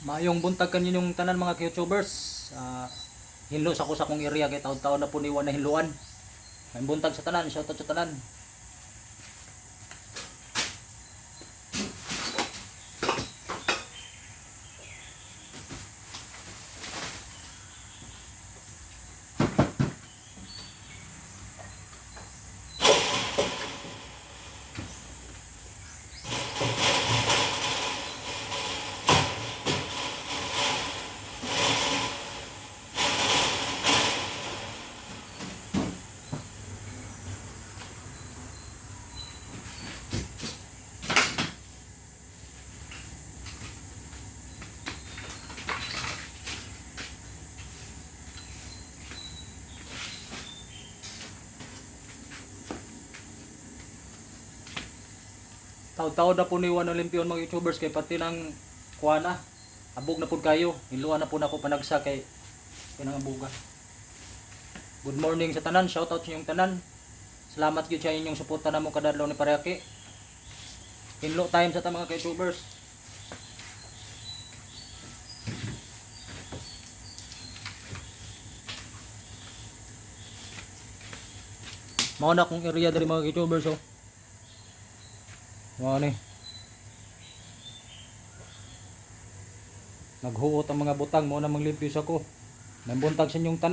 Mayong buntag kaninyong tanan mga YouTubers. Hinlo sa ko sa akong area kay taon-taon na po niwan na hinluan. May buntag sa tanan, shoutout sa tanan. Taon-taon na po niwan na limpiyon mga YouTubers kay pati ng kuana. Abog na po kayo. Hinluan na po na ako panagsa kay pinangabuga. Good morning sa tanan, shoutout sa inyong tanan. Salamat gyud sa inyong suporta namo kadadlaw ni Parehaki. Hinlo time sa ta mga YouTubers. Mao na kong area diri mga YouTubers oh. Mao ni. Naghuot ang mga butang mo na manglimpyo sa ko. Nambuntag sa inyong tanan.